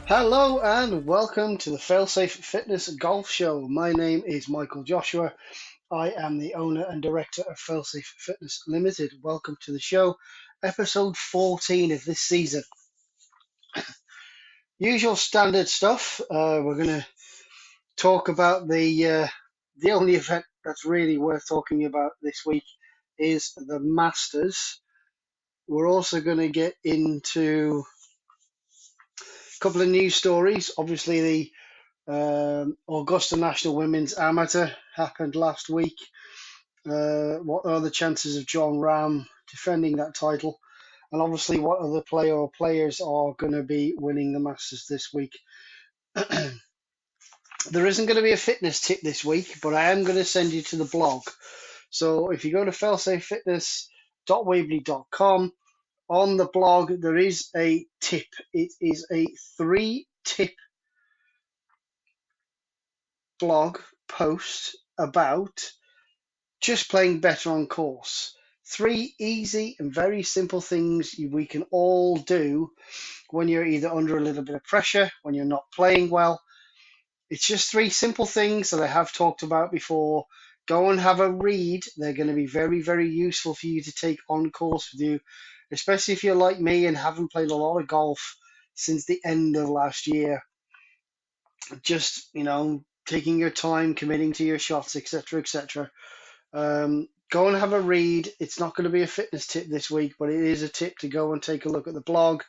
Hello and welcome to the Failsafe Fitness Golf Show. My name is Michael Joshua. I am the owner and director of Failsafe Fitness Limited. Welcome to the show, episode 14 of this season. Usual standard stuff. We're going to talk about the only event that's really worth talking about this week is the Masters. We're also going to get into a couple of news stories. Obviously, the Augusta National Women's Amateur happened last week. What are the chances of John Rahm defending that title? And obviously, what other player or players are going to be winning the Masters this week? There isn't going to be a fitness tip this week, but I am going to send you to the blog. So if you go to failsafefitness.weebly.com, on the blog there is a tip. It is a 3-tip blog post about just playing better on course. 3 easy and very simple things we can all do when you're either under a little bit of pressure, when you're not playing well. It's just 3 simple things that I have talked about before. Go and have a read. They're going to be very, very useful for you to take on course with you, especially if you're like me and haven't played a lot of golf since the end of last year. Just, taking your time, committing to your shots, etc., etc. Go and have a read. It's not going to be a fitness tip this week, but it is a tip to go and take a look at the blog.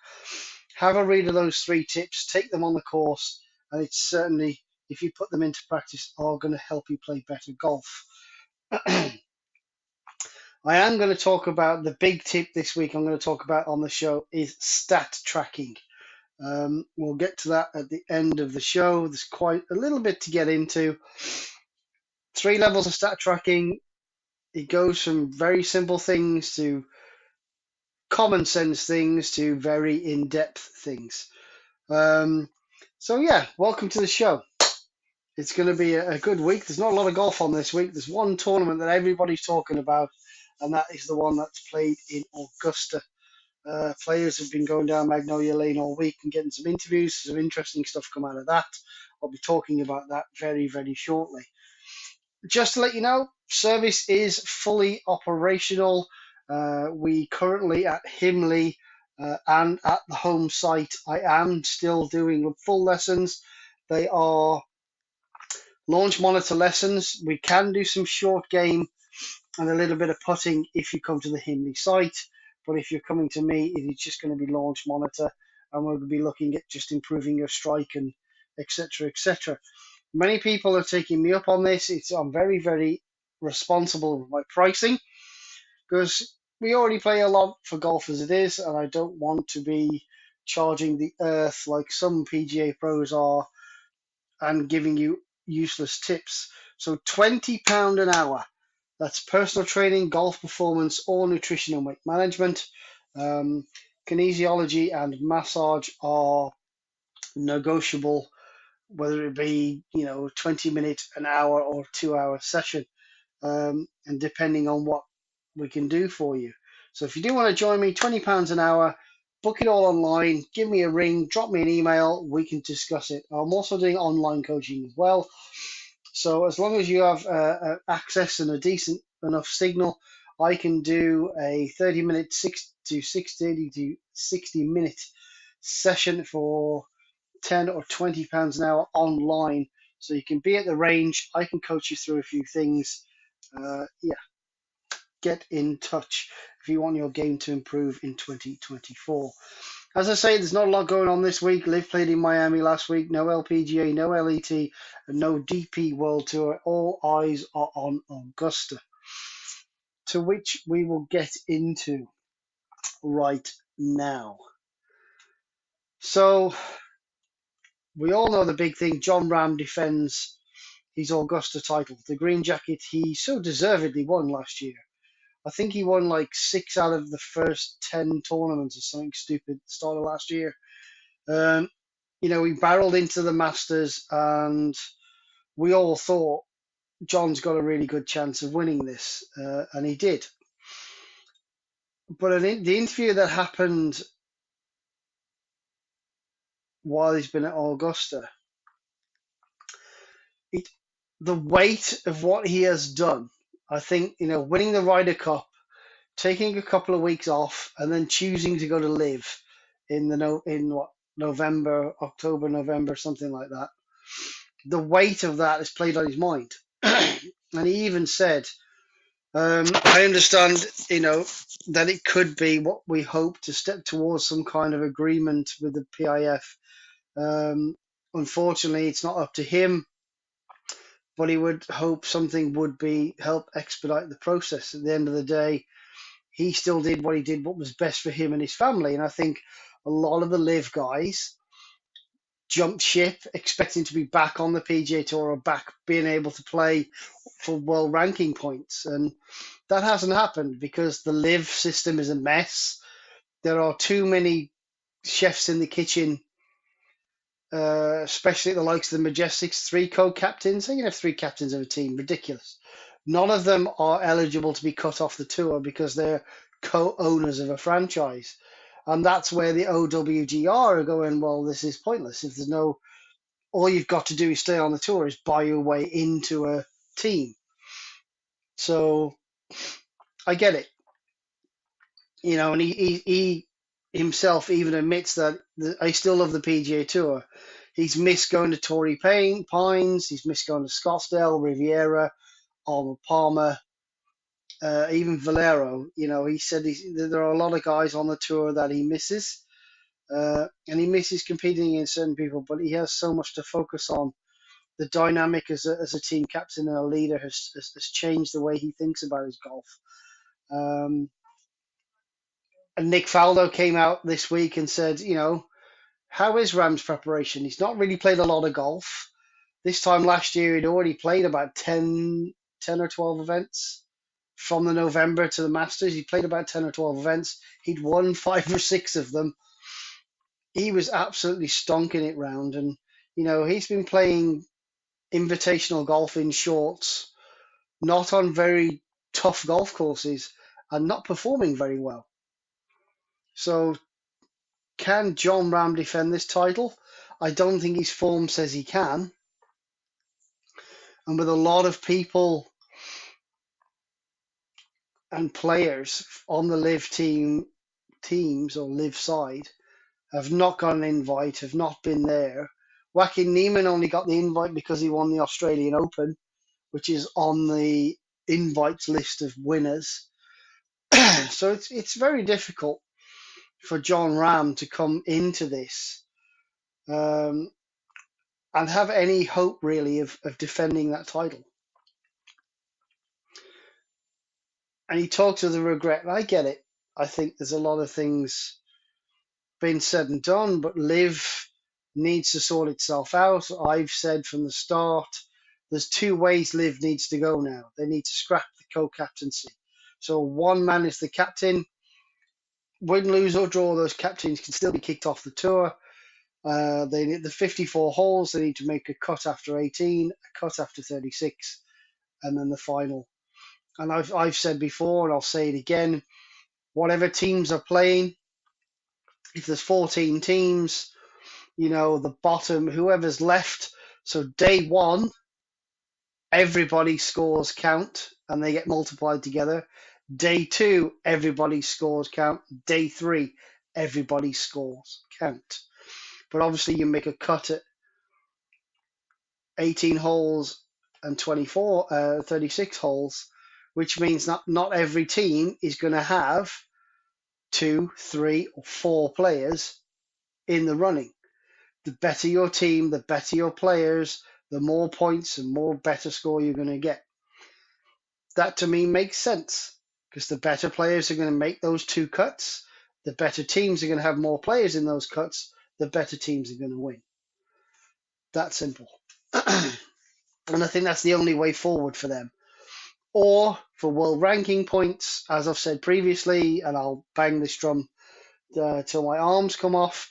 Have a read of those 3 tips, take them on the course, and it's certainly, if you put them into practice, are going to help you play better golf. I am going to talk about the big tip this week I'm going to talk about on the show is stat tracking. We'll get to that at the end of the show. There's quite a little bit to get into. 3 levels of stat tracking. It goes from very simple things to common sense things to very in-depth things. So welcome to the show. It's going to be a good week. There's not a lot of golf on this week. There's one tournament that everybody's talking about, and that is the one that's played in Augusta. Players have been going down Magnolia Lane all week and getting some interviews. Some interesting stuff come out of that. I'll be talking about that very, very shortly. Just to let you know, service is fully operational. We currently at Himley and at the home site, I am still doing full lessons. They are launch monitor lessons. We can do some short game and a little bit of putting if you come to the Himley site. But if you're coming to me, it is just going to be launch monitor, and we'll be looking at just improving your strike and etc. etc. Many people are taking me up on this. I'm very, very responsible with my pricing because we already play a lot for golf as it is, and I don't want to be charging the earth like some PGA pros are and giving you useless tips. So £20 an hour. That's personal training, golf performance, or nutrition and weight management. Kinesiology and massage are negotiable, whether it be 20-minute, an hour, or 2-hour session, and depending on what we can do for you. So if you do want to join me, £20 an hour, book it all online, give me a ring, drop me an email, we can discuss it. I'm also doing online coaching as well. So as long as you have access and a decent enough signal, I can do a 30-minute, 60-minute session for £10 or £20 an hour online. So you can be at the range. I can coach you through a few things. Get in touch if you want your game to improve in 2024. As I say, there's not a lot going on this week. Liv played in Miami last week. No LPGA, no LET, and no DP World Tour. All eyes are on Augusta, to which we will get into right now. So we all know the big thing. John Rahm defends his Augusta title. The green jacket he so deservedly won last year. I think he won like 6 out of the first 10 tournaments or something stupid at the start of last year. He barreled into the Masters, and we all thought John's got a really good chance of winning this, and he did. But the interview that happened while he's been at Augusta. It, the weight of what he has done, I think, winning the Ryder Cup, taking a couple of weeks off, and then choosing to go to live in the no in what November, October, November, something like that. The weight of that is played on his mind, and he even said, "I understand, that it could be what we hope to step towards some kind of agreement with the PIF. Unfortunately, it's not up to him, but he would hope something would be help expedite the process. At the end of the day, he still did what he did, what was best for him and his family. And I think a lot of the live guys jumped ship, expecting to be back on the PGA Tour or back being able to play for world ranking points. And that hasn't happened because the live system is a mess. There are too many chefs in the kitchen, especially at the likes of the Majestics, three co-captains. How can you have three captains of a team? Ridiculous. None of them are eligible to be cut off the tour because they're co-owners of a franchise. And that's where the OWGR are going, well, this is pointless. If there's no, all you've got to do is stay on the tour is buy your way into a team. So I get it. And he himself even admits that I still love the PGA Tour. He's missed going to Torrey Pines. He's missed going to Scottsdale, Riviera, Arnold Palmer, even Valero. He said there are a lot of guys on the tour that he misses, and he misses competing against certain people. But he has so much to focus on. The dynamic as a team captain and a leader has changed the way he thinks about his golf. And Nick Faldo came out this week and said, how is Ram's preparation? He's not really played a lot of golf. This time last year, he'd already played about 10 or 12 events. From the November to the Masters, he played about 10 or 12 events. He'd won 5 or 6 of them. He was absolutely stonking it round. And, he's been playing invitational golf in shorts, not on very tough golf courses, and not performing very well. So can Jon Rahm defend this title? I don't think his form says he can. And with a lot of people and players on the live teams or live side have not got an invite, have not been there. Joaquin Niemann only got the invite because he won the Australian Open, which is on the invites list of winners. So it's very difficult for Jon Rahm to come into this and have any hope really of defending that title. And he talks of the regret, and I get it. I think there's a lot of things been said and done, but live needs to sort itself out. I've said from the start, there's 2 ways live needs to go now. They need to scrap the co-captaincy. So one man is the captain. Win, lose, or draw, those captains can still be kicked off the tour. They need the 54 holes. They need to make a cut after 18, a cut after 36, and then the final. And I've said before, and I'll say it again, whatever teams are playing, if there's 14 teams, the bottom, whoever's left. So day 1, everybody's scores count and they get multiplied together. Day 2, everybody's scores count. Day 3, everybody's scores count. But obviously you make a cut at 18 holes and 36 holes, which means not every team is going to have 2, 3, or 4 players in the running. The better your team, the better your players, the more points and more better score you're going to get. That to me makes sense because the better players are going to make those 2 cuts. The better teams are going to have more players in those cuts. The better teams are going to win. That simple. And I think that's the only way forward for them. Or for world ranking points, as I've said previously, and I'll bang this drum till my arms come off,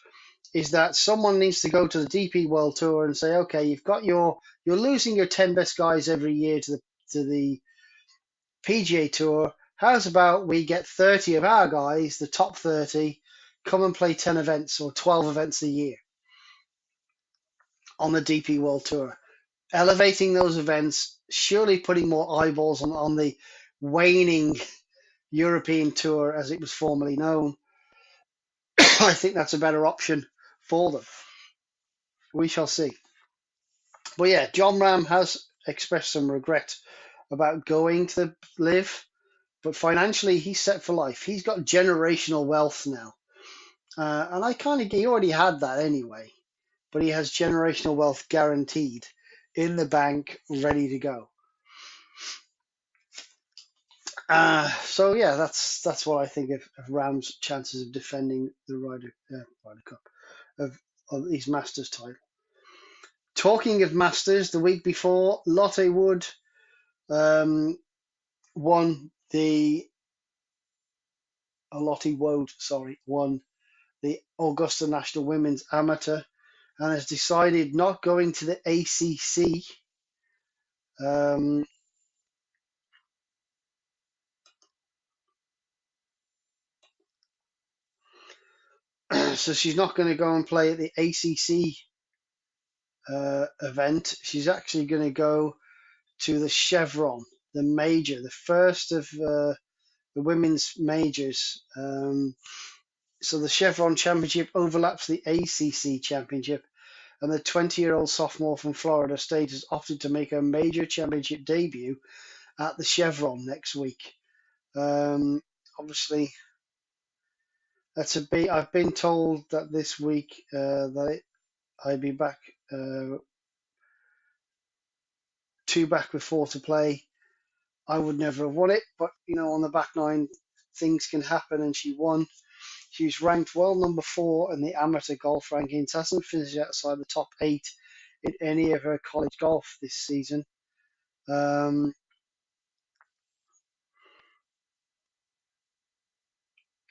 is that someone needs to go to the DP World Tour and say, okay, you're losing your 10 best guys every year to the PGA Tour. How's about we get 30 of our guys, the top 30, come and play 10 events or 12 events a year? on the DP World Tour. Elevating those events, surely putting more eyeballs on the waning European Tour as it was formerly known. I think that's a better option for them. We shall see. But yeah, John Ram has expressed some regret about going to the live, but financially he's set for life. He's got generational wealth now. And I kind of, he already had that anyway, but he has generational wealth guaranteed in the bank, ready to go. So yeah, that's what I think of Ram's chances of defending the Ryder Cup of his Masters title. Talking of Masters, the week before, Lotte Wood um, won the Lotte Wood, sorry, won the Augusta National Women's Amateur and has decided not going to the ACC. Um, so she's not going to go and play at the ACC event. She's actually going to go to the Chevron, the major, the first of the women's majors. So the Chevron Championship overlaps the ACC Championship, and the 20-year-old sophomore from Florida State has opted to make her major championship debut at the Chevron next week. Obviously, I've been told that this week that I'd be back, two back with four to play. I would never have won it, but on the back nine, things can happen, and she won. She's ranked well number 4 in the amateur golf rankings. Hasn't finished outside the top 8 in any of her college golf this season. Um,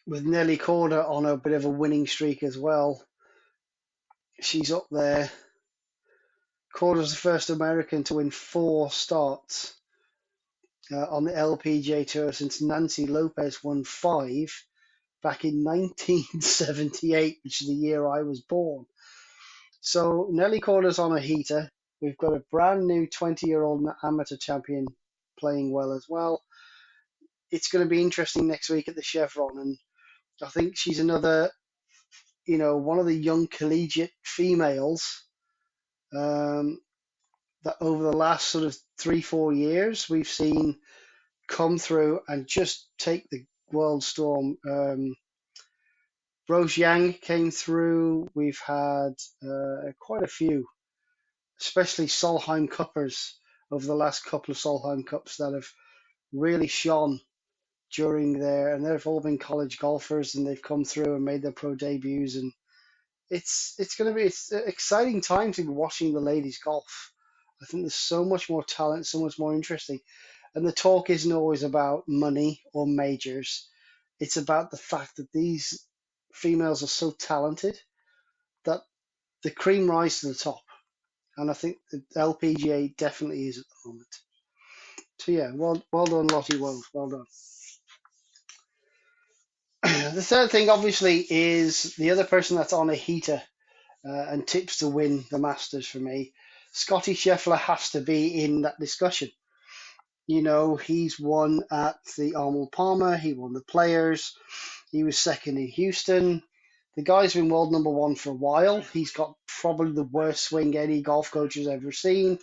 with Nelly Corder on a bit of a winning streak as well. She's up there. Corder's the first American to win 4 starts on the LPGA Tour since Nancy Lopez won 5 back in 1978, which is the year I was born. So Nelly Corder's on a heater. We've got a brand new 20-year-old amateur champion playing well as well. It's going to be interesting next week at the Chevron, and I think she's another, one of the young collegiate females um, that over the last sort of 3-4 years we've seen come through and just take the world storm. Rose Yang came through. We've had quite a few, especially Solheim Cuppers over the last couple of Solheim Cups that have really shone during and they've all been college golfers and they've come through and made their pro debuts, and it's an exciting time to be watching the ladies golf. I think there's so much more talent, so much more interesting, and the talk isn't always about money or majors. It's about the fact that these females are so talented that the cream rise to the top, and I think the LPGA definitely is at the moment. So yeah, well done, Lottie Wolf. Well done. The third thing, obviously, is the other person that's on a heater and tips to win the Masters for me. Scotty Scheffler has to be in that discussion. He's won at the Arnold Palmer. He won the Players. He was second in Houston. The guy's been world number 1 for a while. He's got probably the worst swing any golf coach has ever seen.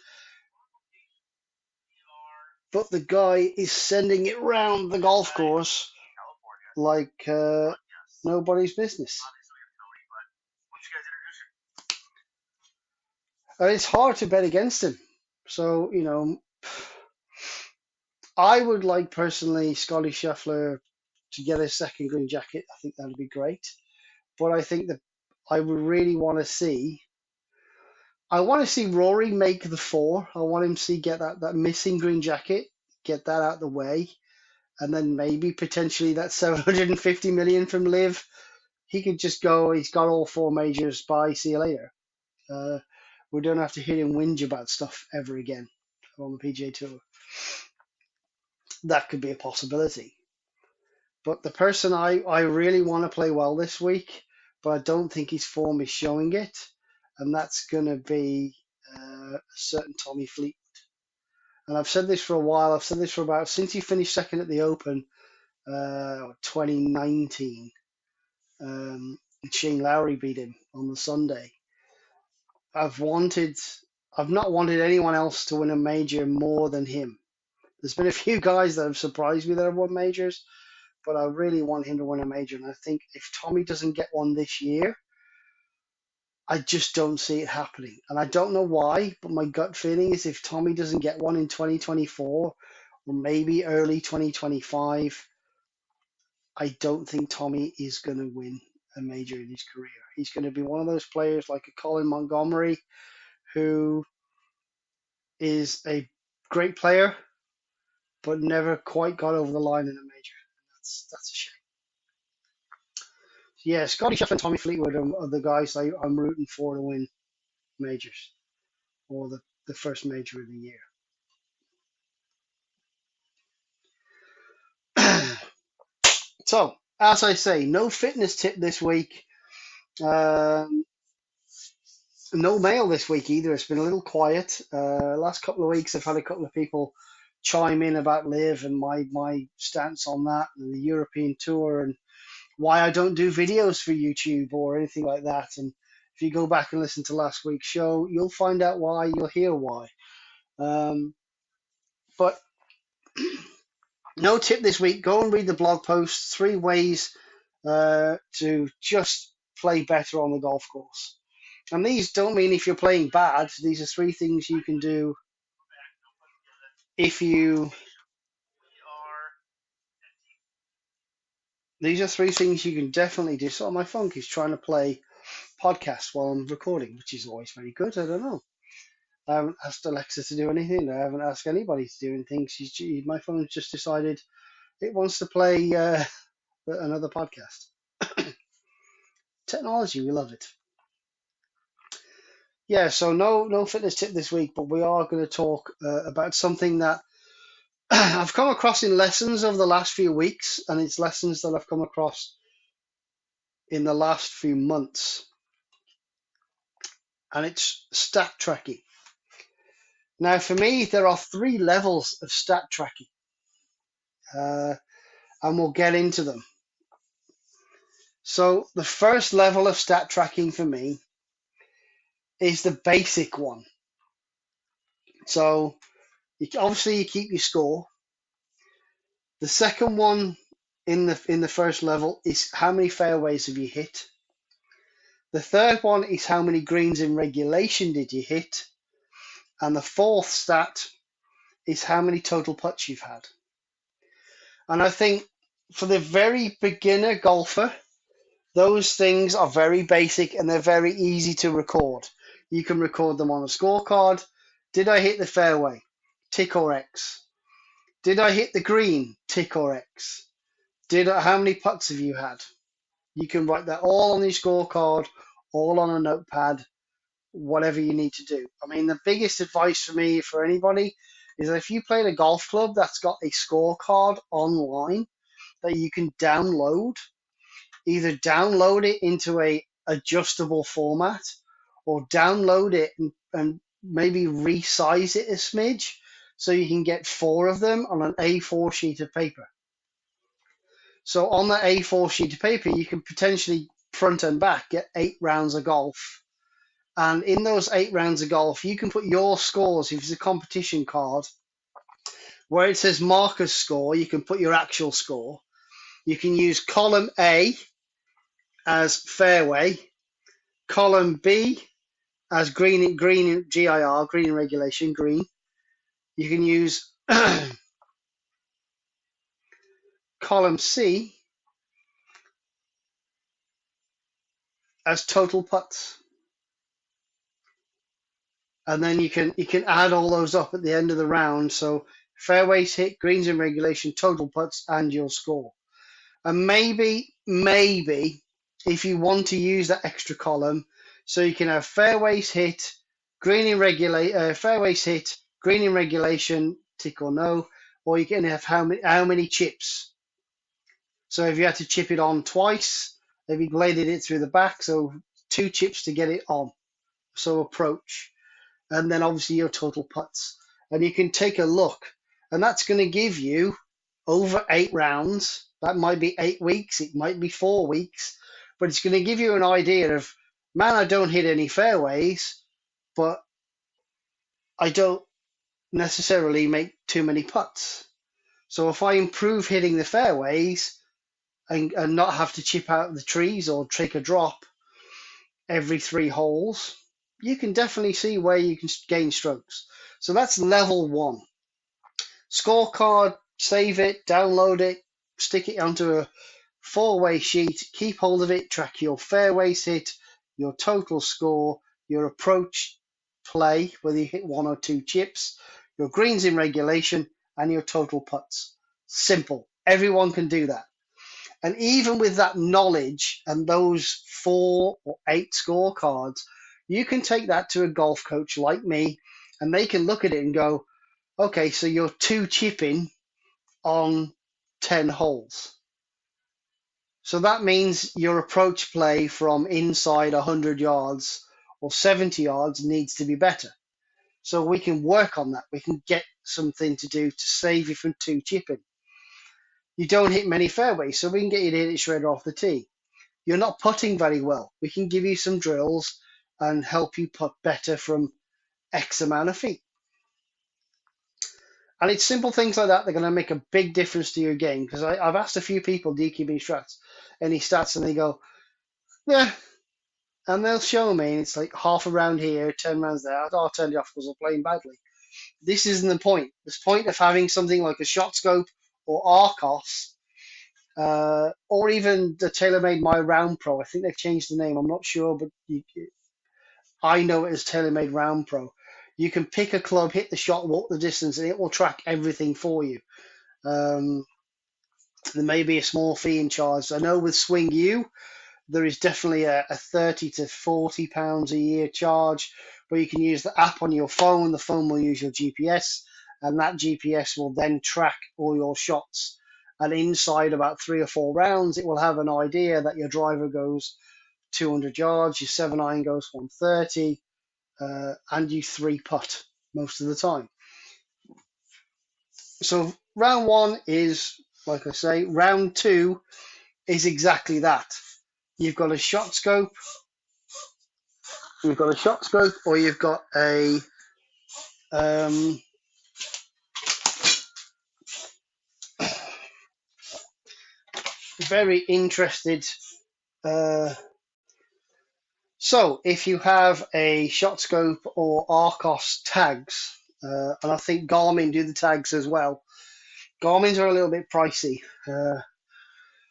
But the guy is sending it round the golf course like nobody's business. And it's hard to bet against him. So, I would like personally Scotty Scheffler to get a second green jacket. I think that would be great. But I think that I would really want to see. I want to see Rory make the 4. I want him to get that missing green jacket, get that out of the way, and then maybe potentially that 750 million from Liv. He could just go. He's got all 4 majors. Bye. See you later. We don't have to hear him whinge about stuff ever again on the PGA Tour. That could be a possibility. But the person I really want to play well this week, but I don't think his form is showing it, and that's going to be a certain Tommy Fleet. And I've said this for a while. I've said this for about since he finished second at the Open, 2019. Shane Lowry beat him on the Sunday. I've wanted, I've not wanted anyone else to win a major more than him. There's been a few guys that have surprised me that have won majors, but I really want him to win a major. And I think if Tommy doesn't get one this year, I just don't see it happening. And I don't know why, but my gut feeling is if Tommy doesn't get one in 2024 or maybe early 2025, I don't think Tommy is going to win a major in his career. He's going to be one of those players like a Colin Montgomery, who is a great player, but never quite got over the line in a major. That's a shame. Yeah, Scotty Scheffler and Tommy Fleetwood are the guys I'm rooting for to win majors, or the first major of the year. So, as I say, no fitness tip this week. Um, no mail this week either. It's been a little quiet. Last couple of weeks, I've had a couple of people chime in about Live and my stance on that, and the European Tour, and why I don't do videos for YouTube or anything like that. And if you go back and listen to last week's show, you'll find out why. You'll hear why. But no tip this week. Go and read the blog post. 3 ways to just play better on the golf course. And these don't mean if you're playing bad. These are 3 things you can do if you. These are 3 things you can definitely do. So my phone keeps trying to play podcasts while I'm recording, which is always very good. I don't know. I haven't asked Alexa to do anything. I haven't asked anybody to do anything. My phone's just decided it wants to play another podcast. Technology, we love it. Yeah, so no fitness tip this week, but we are going to talk about something that I've come across in lessons over the last few weeks, and it's lessons that I've come across in the last few months, and it's stat tracking. Now, for me, there are 3 levels of stat tracking, and we'll get into them. So the first level of stat tracking for me is the basic one. So obviously you keep your score. The second one in the first level is how many fairways have you hit. The third one is how many greens in regulation did you hit. And the fourth stat is how many total putts you've had. And I think for the very beginner golfer, those things are very basic and they're very easy to record. You can record them on a scorecard. Did I hit the fairway? Tick or X. Did I hit the green? Tick or X. How many putts have you had? You can write that all on your scorecard, all on a notepad, whatever you need to do. I mean, the biggest advice for me for anybody is that if you play a golf club that's got a scorecard online that you can download, either download it into a adjustable format or download it and maybe resize it a smidge so you can get 4 of them on an A4 sheet of paper. So on that A4 sheet of paper, you can potentially front and back get 8 rounds of golf. And in those 8 rounds of golf, you can put your scores, if it's a competition card, where it says marker's score, you can put your actual score. You can use column A as fairway, column B as green GIR, green in regulation, green. You can use column C as total putts. And then you can add all those up at the end of the round. So fairways hit, greens in regulation, total putts, and your score. And maybe if you want to use that extra column, so you can have fairways hit, fairways hit, green in regulation, tick or no, or you can have how many chips. So if you had to chip it on twice, if you bladed it through the back, so 2 chips to get it on. so approach, and then obviously your total putts. And you can take a look, and that's going to give you over 8 rounds. That might be 8 weeks, it might be 4 weeks, but it's going to give you an idea of, man, I don't hit any fairways, but I don't necessarily make too many putts. So if I improve hitting the fairways and not have to chip out the trees or take a drop every 3 holes, you can definitely see where you can gain strokes. So that's level one. Scorecard, save it, download it, stick it onto a 4-way sheet, keep hold of it, track your fairways hit, your total score, your approach play, whether you hit 1 or 2 chips, your greens in regulation, and your total putts. Simple. Everyone can do that. And even with that knowledge and those 4 or 8 scorecards, you can take that to a golf coach like me, and they can look at it and go, okay, so you're 2 chipping on 10 holes. So that means your approach play from inside 100 yards or 70 yards needs to be better. So we can work on that. We can get something to do to save you from 2 chipping. You don't hit many fairways, so we can get you to hit it straight off the tee. You're not putting very well. We can give you some drills and help you putt better from X amount of feet. And it's simple things like that that are going to make a big difference to your game. Because I've asked a few people, do you keep any stats? And they go, yeah. And they'll show me, and it's like half a round here, 10 rounds there. I'll turn it off because I'm playing badly. This isn't the point. The point of having something like a shot scope or Arcos, or even the TaylorMade My Round Pro. I think they've changed the name. I'm not sure, but I know it as TaylorMade Round Pro. You can pick a club, hit the shot, walk the distance, and it will track everything for you. There may be a small fee in charge. I know with Swing U, there is definitely a 30 to 40 pounds a year charge, but you can use the app on your phone. The phone will use your GPS, and that GPS will then track all your shots. And inside about 3 or 4 rounds, it will have an idea that your driver goes 200 yards, your 7-iron goes 130, and you 3-putt most of the time. So round 1 is, like I say, round 2 is exactly that. You've got a shot scope, or you've got a very interested. So if you have a shot scope or Arcos tags, and I think Garmin do the tags as well. Garmin's are a little bit pricey.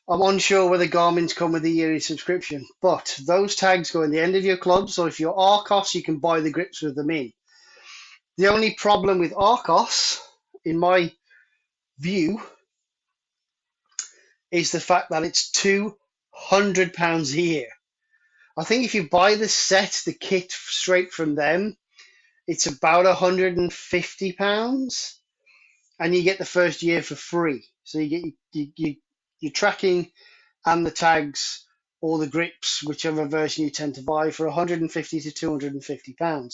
I'm unsure whether Garmin's come with a yearly subscription, but those tags go in the end of your club. So if you're Arcos, you can buy the grips with them in. The only problem with Arcos, in my view, is the fact that it's £200 a year. I think if you buy the set, the kit straight from them, it's about £150, and you get the first year for free. So you get your tracking and the tags or the grips, whichever version you tend to buy, for £150 to £250. And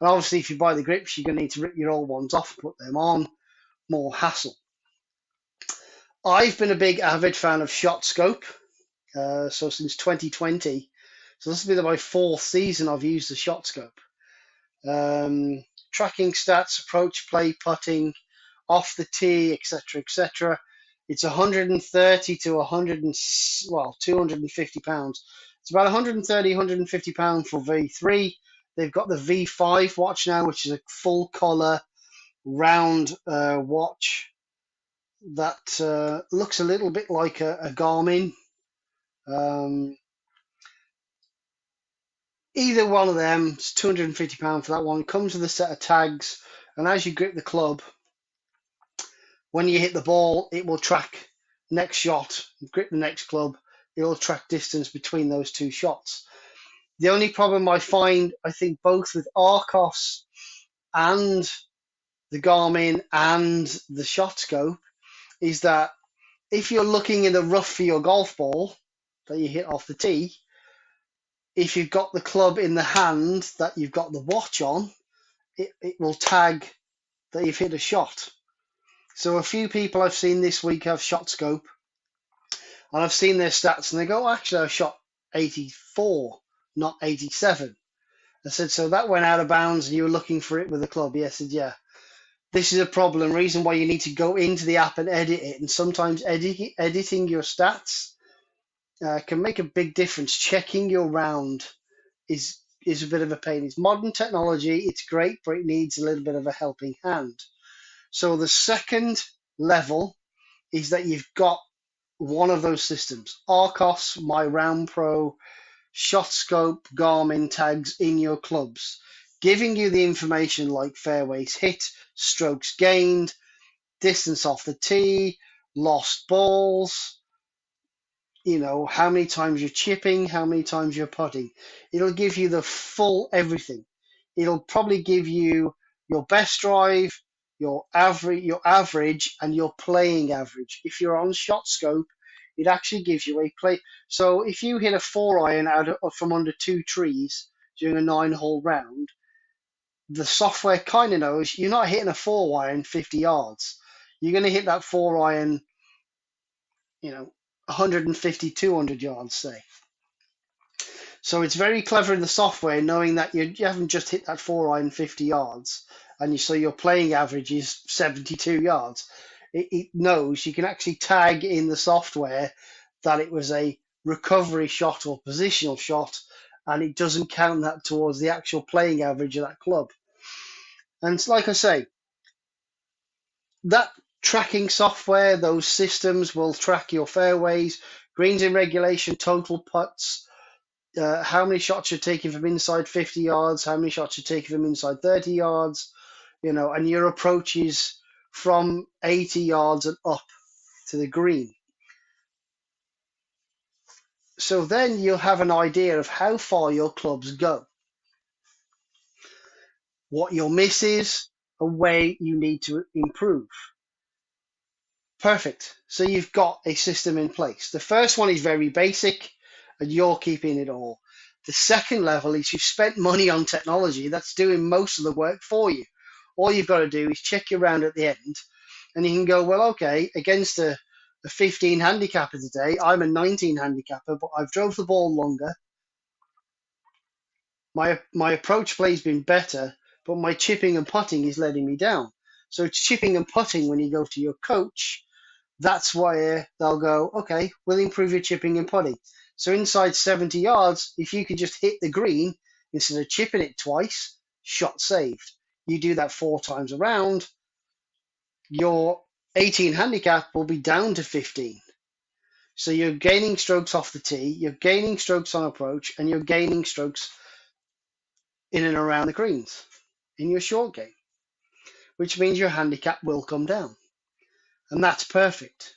obviously, if you buy the grips, you're going to need to rip your old ones off, put them on, more hassle. I've been a big avid fan of Shot Scope, so since 2020. So this will be my 4th season I've used the Shot Scope. Tracking stats, approach, play, putting, off the tee, etc., etc. It's 130 to 250 pounds. It's about 130, 150 pounds for V3. They've got the V5 watch now, which is a full color round watch that looks a little bit like a Garmin. Either one of them, it's £250 for that one. Comes with a set of tags, and as you grip the club, when you hit the ball, it will track next shot. Grip the next club, it will track distance between those 2 shots. The only problem I find, I think, both with Arcos and the Garmin and the Shot Scope, is that if you're looking in the rough for your golf ball that you hit off the tee, if you've got the club in the hand that you've got the watch on, it will tag that you've hit a shot. So a few people I've seen this week have shot scope, and I've seen their stats, and they go, actually, I shot 84, not 87. I said, so that went out of bounds, and you were looking for it with the club? Yes, I said, yeah. This is a problem. Reason why you need to go into the app and edit it, and sometimes editing your stats can make a big difference. Checking your round is a bit of a pain. It's modern technology. It's great, but it needs a little bit of a helping hand. So the second level is that you've got one of those systems: Arcos, My Round Pro, ShotScope, Garmin tags in your clubs, giving you the information like fairways hit, strokes gained, distance off the tee, lost balls, how many times you're chipping, how many times you're putting. It'll give you the full everything. It'll probably give you your best drive, your average, and your playing average. If you're on shot scope, it actually gives you a play. So if you hit a 4-iron from under 2 trees during a 9-hole round, the software kind of knows you're not hitting a 4-iron 50 yards. You're going to hit that 4-iron, 150, 200 yards, say. So it's very clever in the software, knowing that you haven't just hit that 4-iron 50 yards, so your playing average is 72 yards. It knows you can actually tag in the software that it was a recovery shot or positional shot, and it doesn't count that towards the actual playing average of that club. And like I say, that tracking software, those systems will track your fairways, greens in regulation, total putts, how many shots you're taking from inside 50 yards, how many shots you're taking from inside 30 yards, and your approach is from 80 yards and up to the green. So then you'll have an idea of how far your clubs go, what your miss is, and where you need to improve. Perfect. So you've got a system in place. The first one is very basic, and you're keeping it all. The second level is you've spent money on technology that's doing most of the work for you. All you've got to do is check your round at the end, and you can go, well, okay, against a 15 handicapper today, I'm a 19 handicapper, but I've drove the ball longer. My approach play's been better, but my chipping and putting is letting me down. So it's chipping and putting when you go to your coach. That's where they'll go, okay, we'll improve your chipping and putting. So inside 70 yards, if you can just hit the green instead of chipping it twice, shot saved. You do that 4 times around, your 18 handicap will be down to 15. So you're gaining strokes off the tee, you're gaining strokes on approach, and you're gaining strokes in and around the greens in your short game, which means your handicap will come down. And that's perfect.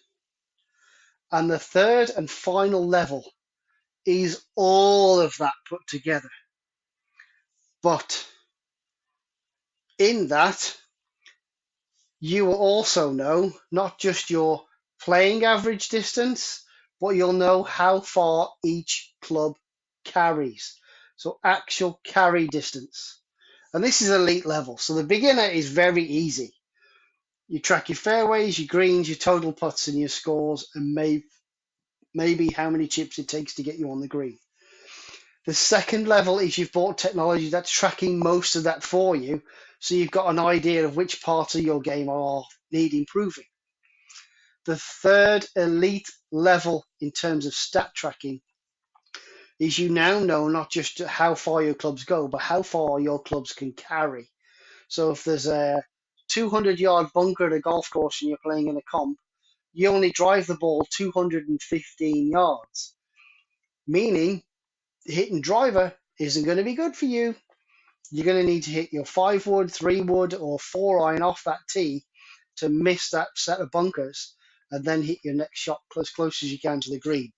And the third and final level is all of that put together. But in that, you will also know not just your playing average distance, but you'll know how far each club carries. So actual carry distance. And this is elite level. So the beginner is very easy. You track your fairways, your greens, your total putts, and your scores, and maybe how many chips it takes to get you on the green. The second level is you've bought technology that's tracking most of that for you, so you've got an idea of which parts of your game need improving. The third elite level in terms of stat tracking is you now know not just how far your clubs go, but how far your clubs can carry. So if there's a 200-yard bunker at a golf course and you're playing in a comp, you only drive the ball 215 yards, meaning hitting driver isn't going to be good for you. You're going to need to hit your 5-wood, 3-wood, or 4-iron off that tee to miss that set of bunkers and then hit your next shot as close as you can to the green.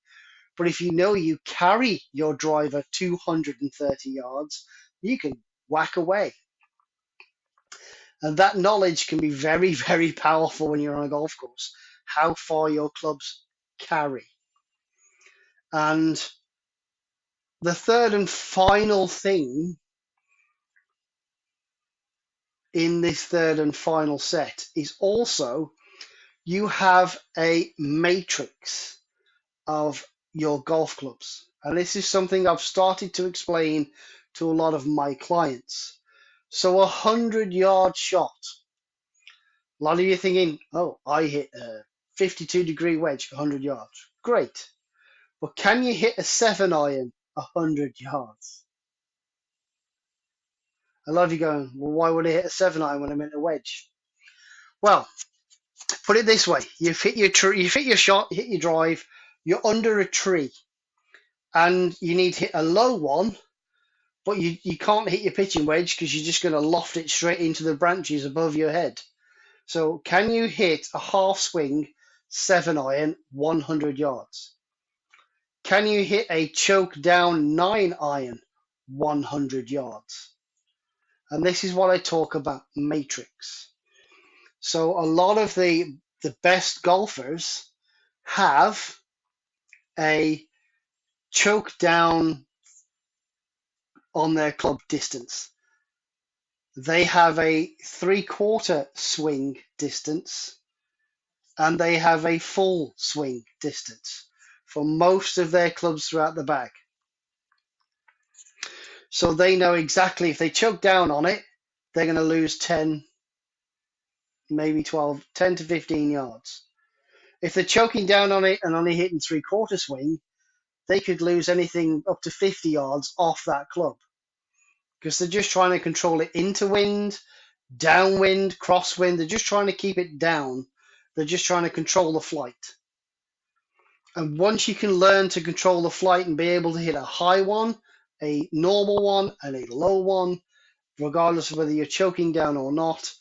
But if you know you carry your driver 230 yards, you can whack away. And that knowledge can be very, very powerful when you're on a golf course, how far your clubs carry. And the third and final thing in this third and final set is also you have a matrix of your golf clubs. And this is something I've started to explain to a lot of my clients. So a 100-yard shot. A lot of you thinking, oh, I hit a 52-degree wedge 100 yards. Great. But can you hit a 7-iron 100 yards? A lot of you going, well, why would I hit a 7-iron when I'm in a wedge? Well, put it this way. You've hit your shot, you hit your drive, you're under a tree, and you need to hit a low one, but you can't hit your pitching wedge because you're just going to loft it straight into the branches above your head. So can you hit a half swing 7-iron 100 yards? Can you hit a choke down 9-iron 100 yards? And this is what I talk about matrix. So a lot of the best golfers have a choke down on their club distance. They have a 3/4 swing distance and they have a full swing distance for most of their clubs throughout the bag. So they know exactly if they choke down on it, they're going to lose 10, maybe 12, 10 to 15 yards. If they're choking down on it and only hitting 3/4 swing, they could lose anything up to 50 yards off that club because they're just trying to control it into wind, downwind, crosswind. They're just trying to keep it down. They're just trying to control the flight. And once you can learn to control the flight and be able to hit a high one, a normal one, and a low one, regardless of whether you're choking down or not,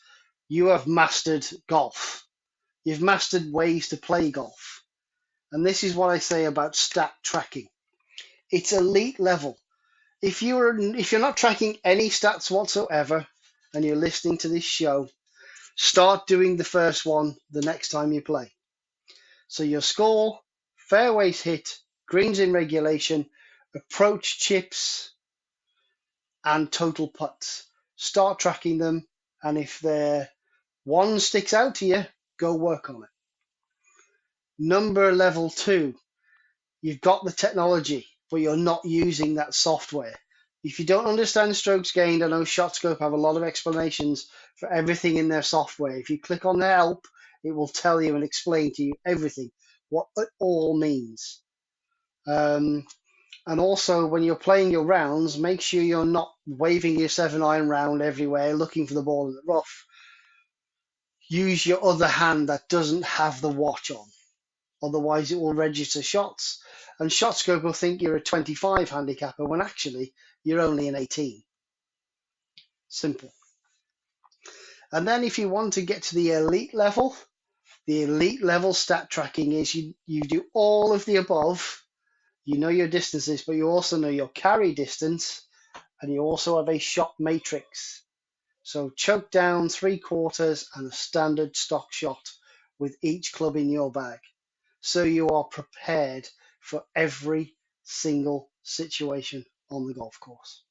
you have mastered golf. You've mastered ways to play golf. And this is what I say about stat tracking. It's elite level. If you're not tracking any stats whatsoever and you're listening to this show, start doing the first one the next time you play. So your score, fairways hit, greens in regulation, approach chips, and total putts. Start tracking them, and if one sticks out to you, go work on it. Number level 2, you've got the technology, but you're not using that software. If you don't understand strokes gained, I know ShotScope have a lot of explanations for everything in their software. If you click on the help, it will tell you and explain to you everything, what it all means. And also, when you're playing your rounds, make sure you're not waving your 7-iron round everywhere, looking for the ball in the rough. Use your other hand that doesn't have the watch on. Otherwise, it will register shots. And ShotScope will think you're a 25 handicapper when actually you're only an 18. Simple. And then if you want to get to the elite level stat tracking is you do all of the above. You know your distances, but you also know your carry distance, and you also have a shot matrix. So choke down, 3/4, and a standard stock shot with each club in your bag. So you are prepared for every single situation on the golf course.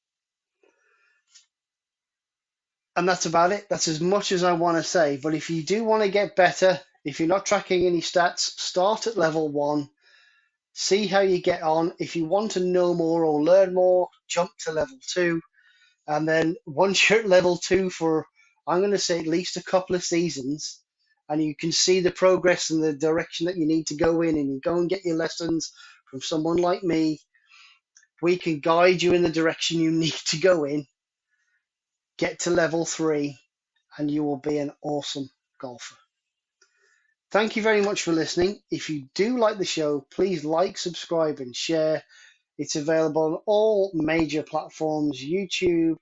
And that's about it. That's as much as I want to say. But if you do want to get better, if you're not tracking any stats, start at level 1. See how you get on. If you want to know more or learn more, jump to level 2. And then once you're at level 2 for, I'm going to say, at least a couple of seasons, and you can see the progress and the direction that you need to go in, and you go and get your lessons from someone like me, we can guide you in the direction you need to go in. Get to level 3, and you will be an awesome golfer. Thank you very much for listening. If you do like the show, please like, subscribe, and share. It's available on all major platforms: YouTube,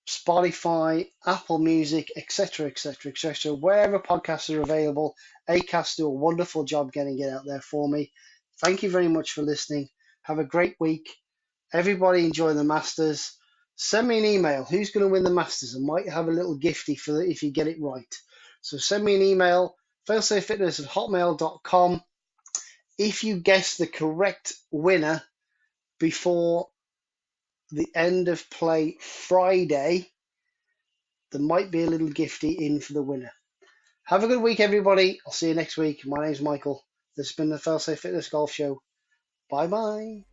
Spotify, Apple Music, etc., etc., etc. Wherever podcasts are available, Acast do a wonderful job getting it out there for me. Thank you very much for listening. Have a great week. Everybody enjoy the Masters. Send me an email. Who's going to win the Masters? I might have a little gifty for if you get it right. So send me an email, failsafefitness@hotmail.com. If you guess the correct winner before the end of play Friday, there might be a little gifty in for the winner. Have a good week, everybody. I'll see you next week. My name's Michael. This has been the Failsafe Fitness Golf Show. Bye bye.